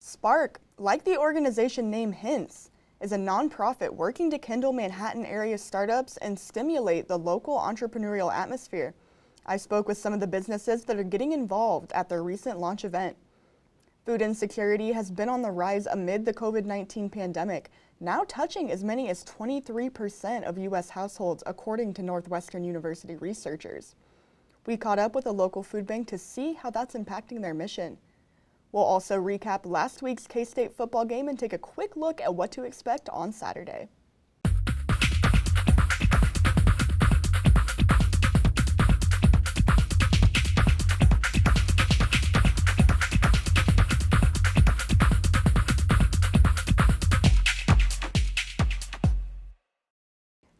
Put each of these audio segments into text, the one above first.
Spark, like the organization name hints, is a nonprofit working to kindle Manhattan area startups and stimulate the local entrepreneurial atmosphere. I spoke with some of the businesses that are getting involved at their recent launch event. Food insecurity has been on the rise amid the COVID-19 pandemic, now touching as many as 23% of U.S. households, according to Northwestern University researchers. We caught up with a local food bank to see how that's impacting their mission. We'll also recap last week's K-State football game and take a quick look at what to expect on Saturday.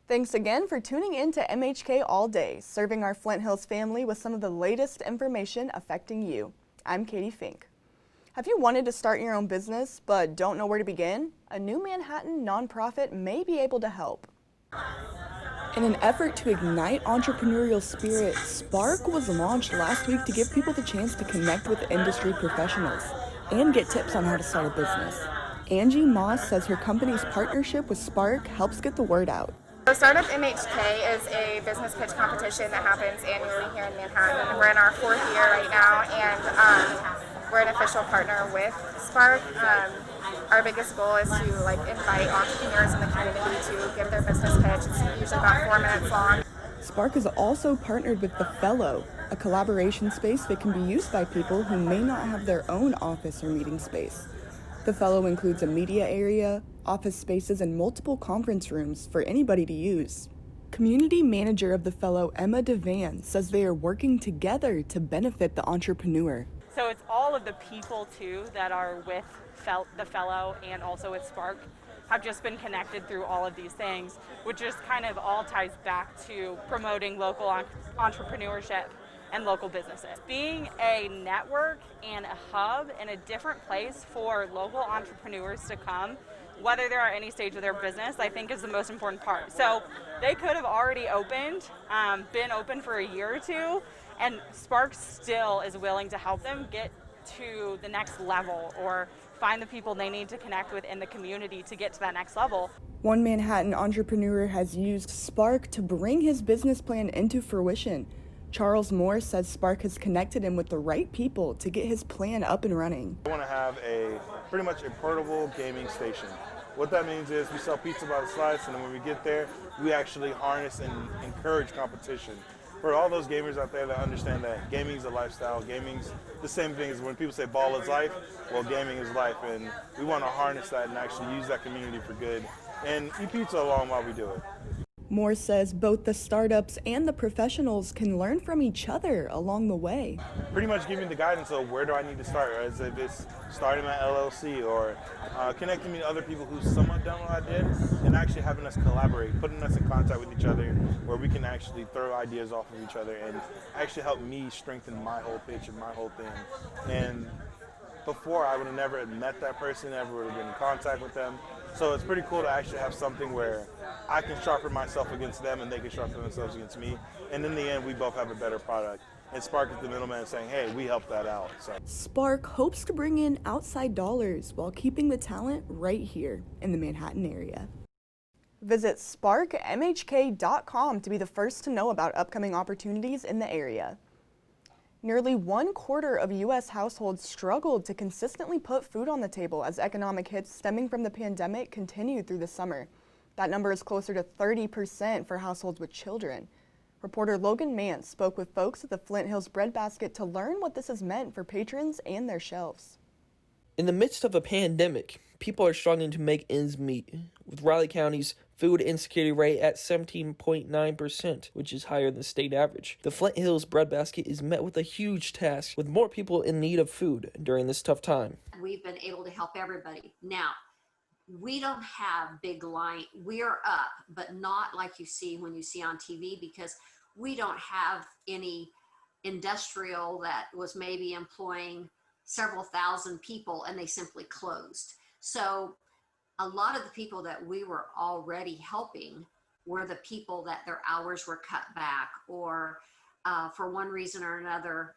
Thanks again for tuning in to MHK All Day, serving our Flint Hills family with some of the latest information affecting you. I'm Katie Fink. Have you wanted to start your own business but don't know where to begin? A new Manhattan nonprofit may be able to help. In an effort to ignite entrepreneurial spirit, Spark was launched last week to give people the chance to connect with industry professionals and get tips on how to start a business. Angie Moss says her company's partnership with Spark helps get the word out. So Startup MHK is a business pitch competition that happens annually here in Manhattan. We're in our 4th year right now, and we're an official partner with Spark. Our biggest goal is to invite entrepreneurs in the community to give their business pitch. It's usually about 4 minutes long. Spark is also partnered with The Fellow, a collaboration space that can be used by people who may not have their own office or meeting space. The Fellow includes a media area, office spaces, and multiple conference rooms for anybody to use. Community manager of The Fellow, Emma DeVan, says they are working together to benefit the entrepreneur. So it's all of the people, too, that are with The Fellow and also with Spark have just been connected through all of these things, which just kind of all ties back to promoting local entrepreneurship and local businesses. Being a network and a hub and a different place for local entrepreneurs to come, whether they're at any stage of their business, I think is the most important part. So they could have already been open for a year or two, and Spark still is willing to help them get to the next level or find the people they need to connect with in the community to get to that next level. One Manhattan entrepreneur has used Spark to bring his business plan into fruition. Charles Moore says Spark has connected him with the right people to get his plan up and running. I want to have pretty much a portable gaming station. What that means is we sell pizza by the slice, and then when we get there, we actually harness and encourage competition. For all those gamers out there that understand that gaming is a lifestyle, gaming's the same thing as when people say ball is life, well, gaming is life, and we want to harness that and actually use that community for good and eat pizza along while we do it. Moore says both the startups and the professionals can learn from each other along the way. Pretty much giving the guidance of where do I need to start, as if it's starting my LLC or connecting me to other people who somewhat done what I did and actually having us collaborate, putting us in contact with each other where we can actually throw ideas off of each other and actually help me strengthen my whole pitch and my whole thing. And before, I would have never met that person, never would have been in contact with them. So it's pretty cool to actually have something where I can sharpen myself against them and they can sharpen themselves against me. And in the end, we both have a better product. And Spark is the middleman saying, hey, we helped that out. So Spark hopes to bring in outside dollars while keeping the talent right here in the Manhattan area. Visit sparkmhk.com to be the first to know about upcoming opportunities in the area. Nearly 1/4 of U.S. households struggled to consistently put food on the table as economic hits stemming from the pandemic continued through the summer. That number is closer to 30% for households with children. Reporter Logan Mance spoke with folks at the Flint Hills breadbasket to learn what this has meant for patrons and their shelves. In the midst of a pandemic, people are struggling to make ends meet, with Riley County's food insecurity rate at 17.9%, which is higher than the state average. The Flint Hills breadbasket is met with a huge task, with more people in need of food during this tough time. We've been able to help everybody. Now, we don't have big line. We are up, but not like you see when you see on TV, because we don't have any industrial that was maybe employing several thousand people and they simply closed. So a lot of the people that we were already helping were the people that their hours were cut back, or for one reason or another,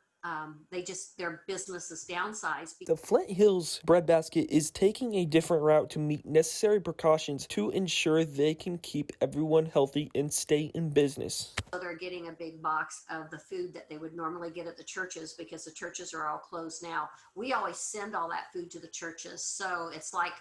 their business is downsized. The Flint Hills breadbasket is taking a different route to meet necessary precautions to ensure they can keep everyone healthy and stay in business. So they're getting a big box of the food that they would normally get at the churches because the churches are all closed now. We always send all that food to the churches. So it's like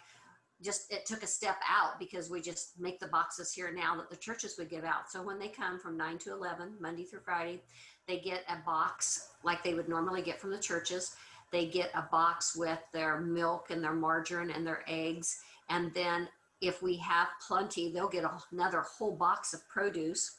it took a step out because we just make the boxes here now that the churches would give out. So when they come from 9 to 11, Monday through Friday, they get a box like they would normally get from the churches. They get a box with their milk and their margarine and their eggs. And then if we have plenty, they'll get another whole box of produce.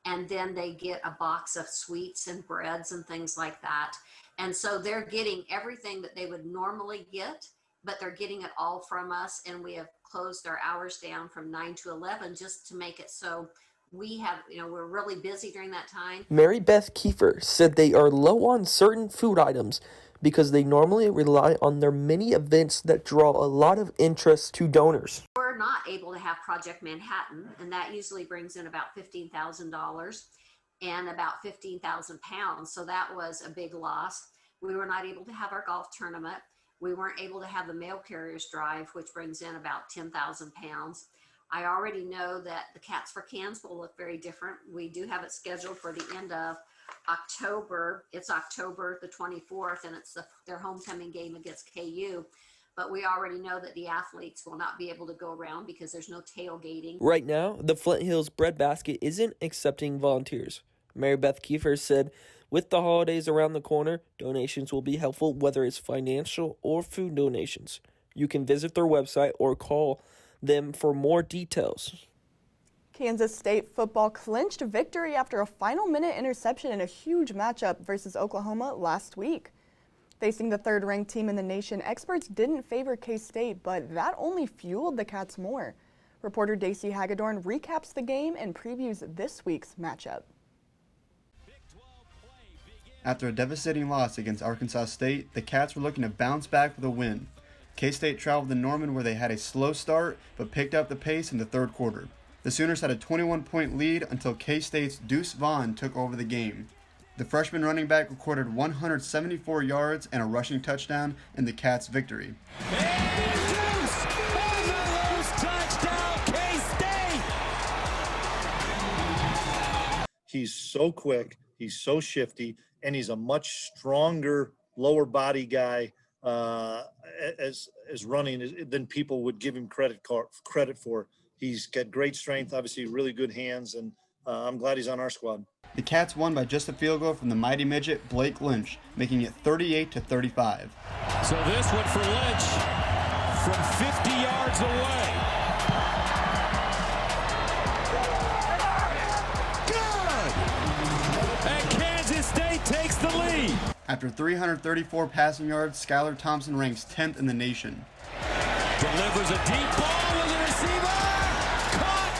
And then they get a box of sweets and breads and things like that. And so they're getting everything that they would normally get, but they're getting it all from us. And we have closed our hours down from 9 to 11 just to make it so we have, we're really busy during that time. Mary Beth Kiefer said they are low on certain food items because they normally rely on their many events that draw a lot of interest to donors. We're not able to have Project Manhattan, and that usually brings in about $15,000 and about 15,000 pounds. So that was a big loss. We were not able to have our golf tournament. We weren't able to have the mail carriers drive, which brings in about 10,000 pounds. I already know that the Cats for Cans will look very different. We do have it scheduled for the end of October. It's October the 24th, and it's their homecoming game against KU. But we already know that the athletes will not be able to go around because there's no tailgating. Right now, the Flint Hills breadbasket isn't accepting volunteers. Mary Beth Kiefer said, with the holidays around the corner, donations will be helpful, whether it's financial or food donations. You can visit their website or call them for more details. Kansas State football clinched victory after a final-minute interception in a huge matchup versus Oklahoma last week. Facing the third-ranked team in the nation, experts didn't favor K-State, but that only fueled the Cats more. Reporter Daisy Hagedorn recaps the game and previews this week's matchup. After a devastating loss against Arkansas State, the Cats were looking to bounce back with a win. K-State traveled to Norman where they had a slow start but picked up the pace in the third quarter. The Sooners had a 21-point lead until K-State's Deuce Vaughn took over the game. The freshman running back recorded 174 yards and a rushing touchdown in the Cats' victory. He's so quick, he's so shifty, and he's a much stronger lower body guy as running than people would give him credit for. He's got great strength, obviously really good hands, and I'm glad he's on our squad. The Cats won by just a field goal from the mighty midget Blake Lynch, making it 38-35. So this one for Lynch from 50 yards away. Good! And Kansas State takes the lead. After 334 passing yards, Skylar Thompson ranks 10th in the nation. Delivers a deep ball with the receiver. Caught.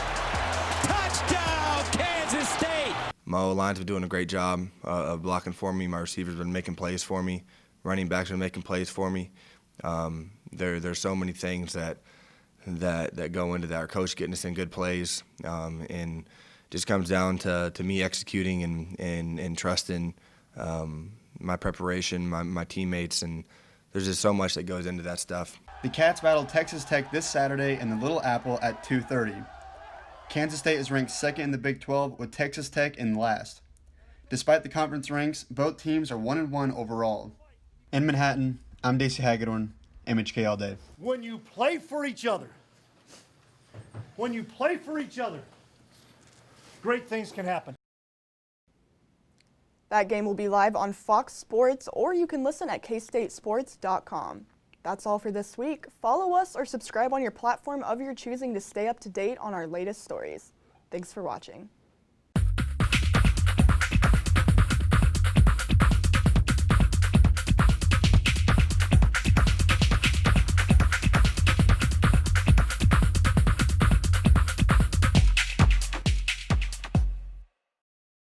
Touchdown, Kansas State. My O-line's been doing a great job of blocking for me. My receivers been making plays for me. Running backs been making plays for me. There's so many things that go into that. Our coach getting us in good plays, and just comes down to me executing and trusting my preparation, my teammates, and there's just so much that goes into that stuff. The Cats battle Texas Tech this Saturday in the Little Apple at 2:30. Kansas State is ranked second in the Big 12 with Texas Tech in last. Despite the conference ranks, both teams are 1-1 overall. In Manhattan, I'm Daisy Hagedorn, MHK All Day. When you play for each other, great things can happen. That game will be live on Fox Sports, or you can listen at kstatesports.com. That's all for this week. Follow us or subscribe on your platform of your choosing to stay up to date on our latest stories. Thanks for watching.